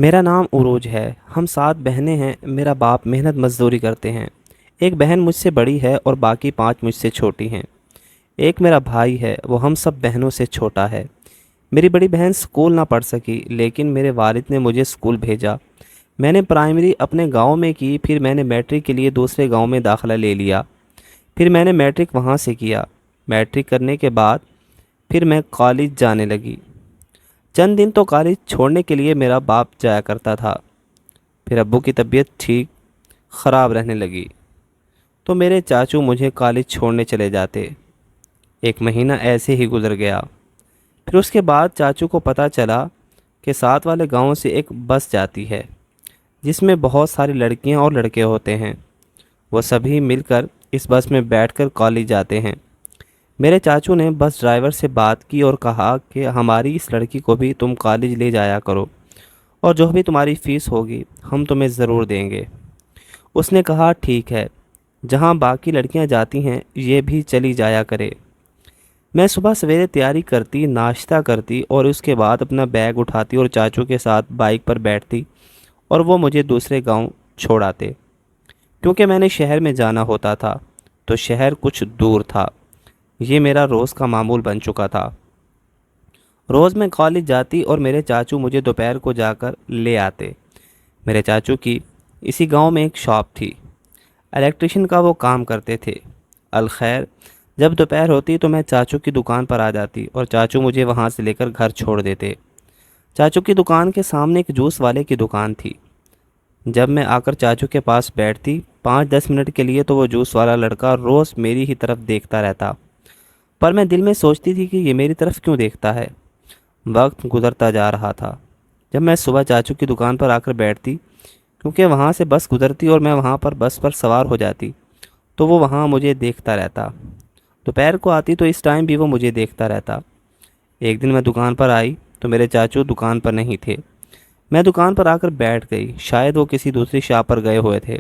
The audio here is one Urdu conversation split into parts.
میرا نام عروج ہے۔ ہم 7 بہنیں ہیں۔ میرا باپ محنت مزدوری کرتے ہیں۔ ایک بہن مجھ سے بڑی ہے اور باقی 5 مجھ سے چھوٹی ہیں۔ ایک میرا بھائی ہے، وہ ہم سب بہنوں سے چھوٹا ہے۔ میری بڑی بہن سکول نہ پڑھ سکی، لیکن میرے والد نے مجھے سکول بھیجا۔ میں نے پرائمری اپنے گاؤں میں کی، پھر میں نے میٹرک کے لیے دوسرے گاؤں میں داخلہ لے لیا۔ پھر میں نے میٹرک وہاں سے کیا۔ میٹرک کرنے کے بعد پھر میں کالج جانے لگی۔ چند دن تو کالج چھوڑنے کے لیے میرا باپ جایا کرتا تھا۔ پھر ابو کی طبیعت ٹھیک خراب رہنے لگی تو میرے چاچو مجھے کالج چھوڑنے چلے جاتے۔ 1 مہینہ ایسے ہی گزر گیا۔ پھر اس کے بعد چاچو کو پتہ چلا کہ ساتھ والے گاؤں سے ایک بس جاتی ہے جس میں بہت ساری لڑکیاں اور لڑکے ہوتے ہیں۔ وہ سبھی مل کر اس بس میں بیٹھ کر کالج جاتے ہیں۔ میرے چاچو نے بس ڈرائیور سے بات کی اور کہا کہ ہماری اس لڑکی کو بھی تم کالج لے جایا کرو، اور جو بھی تمہاری فیس ہوگی ہم تمہیں ضرور دیں گے۔ اس نے کہا ٹھیک ہے، جہاں باقی لڑکیاں جاتی ہیں یہ بھی چلی جایا کرے۔ میں صبح سویرے تیاری کرتی، ناشتہ کرتی اور اس کے بعد اپنا بیگ اٹھاتی اور چاچو کے ساتھ بائک پر بیٹھتی اور وہ مجھے دوسرے گاؤں چھوڑ آتے۔ کیونکہ میں نے شہر میں جانا ہوتا تھا تو شہر کچھ دور تھا۔ یہ میرا روز کا معمول بن چکا تھا۔ روز میں کالج جاتی اور میرے چاچو مجھے دوپہر کو جا کر لے آتے۔ میرے چاچو کی اسی گاؤں میں ایک شاپ تھی، الیکٹریشین کا وہ کام کرتے تھے۔ الخیر، جب دوپہر ہوتی تو میں چاچو کی دکان پر آ جاتی اور چاچو مجھے وہاں سے لے کر گھر چھوڑ دیتے۔ چاچو کی دکان کے سامنے ایک جوس والے کی دکان تھی۔ جب میں آ کر چاچو کے پاس بیٹھتی 5-10 منٹ کے لیے تو وہ جوس والا لڑکا روز میری ہی طرف دیکھتا رہتا، پر میں دل میں سوچتی تھی کہ یہ میری طرف کیوں دیکھتا ہے۔ وقت گزرتا جا رہا تھا۔ جب میں صبح چاچو کی دکان پر آ کر بیٹھتی، کیونکہ وہاں سے بس گزرتی اور میں وہاں پر بس پر سوار ہو جاتی، تو وہ وہاں مجھے دیکھتا رہتا۔ دوپہر کو آتی تو اس ٹائم بھی وہ مجھے دیکھتا رہتا۔ ایک دن میں دکان پر آئی تو میرے چاچو دکان پر نہیں تھے۔ میں دکان پر آ کر بیٹھ گئی، شاید وہ کسی دوسری شاپ پر گئے ہوئے تھے۔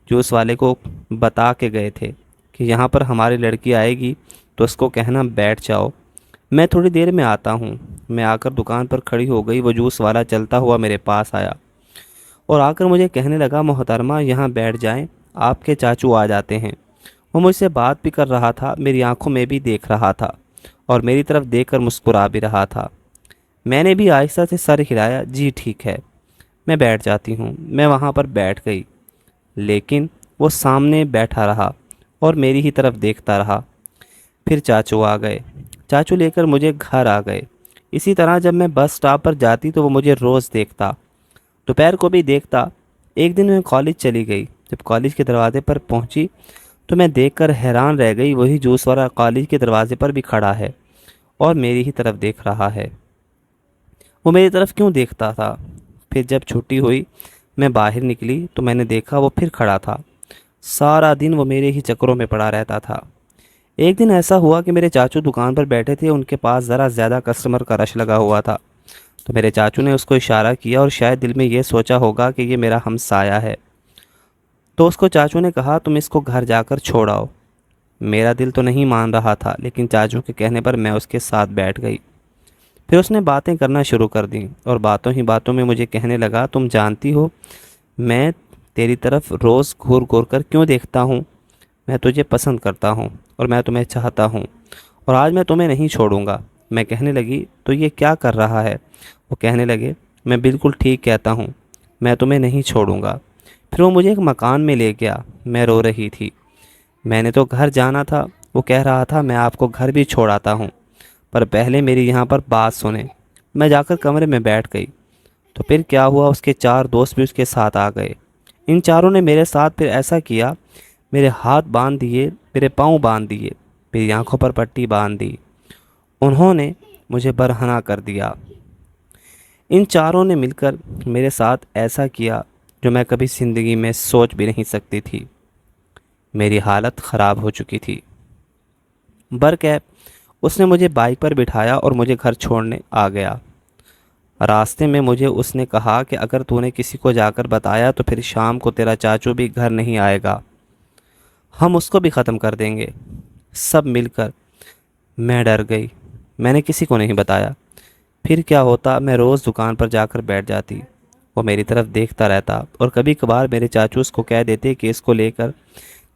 جوس والے کو بتا کے گئے تھے کہ یہاں پر ہماری لڑکی آئے گی تو اس کو کہنا بیٹھ جاؤ، میں تھوڑی دیر میں آتا ہوں۔ میں آ کر دکان پر کھڑی ہو گئی۔ وہ جوس والا چلتا ہوا میرے پاس آیا اور آ کر مجھے کہنے لگا محترمہ یہاں بیٹھ جائیں، آپ کے چاچو آ جاتے ہیں۔ وہ مجھ سے بات بھی کر رہا تھا، میری آنکھوں میں بھی دیکھ رہا تھا اور میری طرف دیکھ کر مسکرا بھی رہا تھا۔ میں نے بھی آہستہ سے سر ہلایا، جی ٹھیک ہے، میں بیٹھ جاتی ہوں۔ میں وہاں پر بیٹھ گئی، لیکن وہ سامنے بیٹھا رہا اور میری ہی طرف دیکھتا رہا۔ پھر چاچو آ گئے۔ چاچو لے کر مجھے گھر آ گئے۔ اسی طرح جب میں بس سٹاپ پر جاتی تو وہ مجھے روز دیکھتا، دوپہر کو بھی دیکھتا۔ ایک دن میں کالج چلی گئی۔ جب کالج کے دروازے پر پہنچی تو میں دیکھ کر حیران رہ گئی، وہی جوس والا کالج کے دروازے پر بھی کھڑا ہے اور میری ہی طرف دیکھ رہا ہے۔ وہ میری طرف کیوں دیکھتا تھا؟ پھر جب چھٹی ہوئی میں باہر نکلی تو میں نے دیکھا وہ پھر کھڑا تھا۔ سارا دن وہ میرے ہی چکروں میں پڑا رہتا تھا۔ ایک دن ایسا ہوا کہ میرے چاچو دکان پر بیٹھے تھے، ان کے پاس ذرا زیادہ کسٹمر کا رش لگا ہوا تھا، تو میرے چاچو نے اس کو اشارہ کیا اور شاید دل میں یہ سوچا ہوگا کہ یہ میرا ہمسایہ ہے، تو اس کو چاچو نے کہا تم اس کو گھر جا کر چھوڑ آؤ۔ میرا دل تو نہیں مان رہا تھا، لیکن چاچو کے کہنے پر میں اس کے ساتھ بیٹھ گئی۔ پھر اس نے باتیں کرنا شروع کر دیں اور باتوں ہی باتوں میں مجھے کہنے لگا تم جانتی ہو میں تیری طرف روز گھور گھور کر کیوں دیکھتا ہوں؟ میں تجھے پسند کرتا ہوں اور میں تمہیں چاہتا ہوں، اور آج میں تمہیں نہیں چھوڑوں گا۔ میں کہنے لگی تو یہ کیا کر رہا ہے؟ وہ کہنے لگے میں بالکل ٹھیک کہتا ہوں، میں تمہیں نہیں چھوڑوں گا۔ پھر وہ مجھے ایک مکان میں لے گیا۔ میں رو رہی تھی، میں نے تو گھر جانا تھا۔ وہ کہہ رہا تھا میں آپ کو گھر بھی چھوڑ آتا ہوں، پر پہلے میری یہاں پر بات سنیں۔ میں جا کر کمرے میں بیٹھ گئی تو پھر کیا ہوا، اس کے 4 دوست بھی اس کے ساتھ آ گئے۔ ان چاروں نے میرے ساتھ پھر ایسا کیا، میرے ہاتھ باندھ دیے، میرے پاؤں باندھ دیے، میری آنکھوں پر پٹی باندھ دی۔ انہوں نے مجھے برہنہ کر دیا۔ ان چاروں نے مل کر میرے ساتھ ایسا کیا جو میں کبھی زندگی میں سوچ بھی نہیں سکتی تھی۔ میری حالت خراب ہو چکی تھی۔ برکیف اس نے مجھے بائک پر بٹھایا اور مجھے گھر چھوڑنے آ گیا۔ راستے میں مجھے اس نے کہا کہ اگر تو نے کسی کو جا کر بتایا تو پھر شام کو تیرا چاچو بھی گھر نہیں آئے گا، ہم اس کو بھی ختم کر دیں گے سب مل کر۔ میں ڈر گئی، میں نے کسی کو نہیں بتایا۔ پھر کیا ہوتا، میں روز دکان پر جا کر بیٹھ جاتی وہ میری طرف دیکھتا رہتا اور کبھی کبھار میرے چاچو اس کو کہہ دیتے کہ اس کو لے کر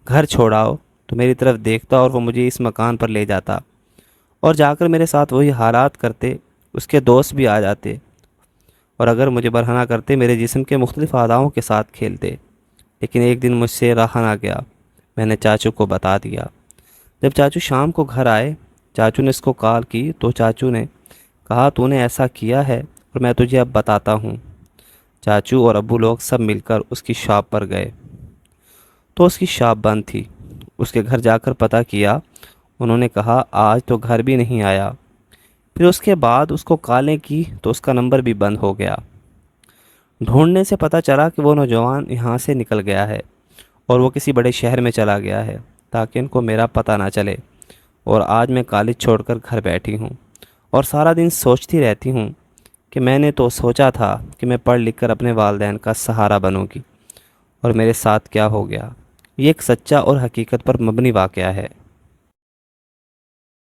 گھر چھوڑاؤ، تو میری طرف دیکھتا اور وہ مجھے اس مکان پر لے جاتا اور جا کر میرے ساتھ وہی حالات کرتے۔ اس کے دوست بھی آ جاتے اور اگر مجھے برہنہ کرتے میرے جسم کے مختلف اعضاؤں کے ساتھ کھیلتے۔ لیکن ایک دن مجھ سے رہا نہ گیا، میں نے چاچو کو بتا دیا۔ جب چاچو شام کو گھر آئے، چاچو نے اس کو کال کی تو چاچو نے کہا تو نے ایسا کیا ہے اور میں تجھے اب بتاتا ہوں۔ چاچو اور ابو لوگ سب مل کر اس کی شاپ پر گئے تو اس کی شاپ بند تھی۔ اس کے گھر جا کر پتہ کیا، انہوں نے کہا آج تو گھر بھی نہیں آیا۔ پھر اس کے بعد اس کو کالیں کی تو اس کا نمبر بھی بند ہو گیا۔ ڈھونڈنے سے پتہ چلا کہ وہ نوجوان یہاں سے نکل گیا ہے اور وہ کسی بڑے شہر میں چلا گیا ہے تاکہ ان کو میرا پتہ نہ چلے۔ اور آج میں کالج چھوڑ کر گھر بیٹھی ہوں اور سارا دن سوچتی رہتی ہوں کہ میں نے تو سوچا تھا کہ میں پڑھ لکھ کر اپنے والدین کا سہارا بنوں گی، اور میرے ساتھ کیا ہو گیا۔ یہ ایک سچا اور حقیقت پر مبنی واقعہ ہے۔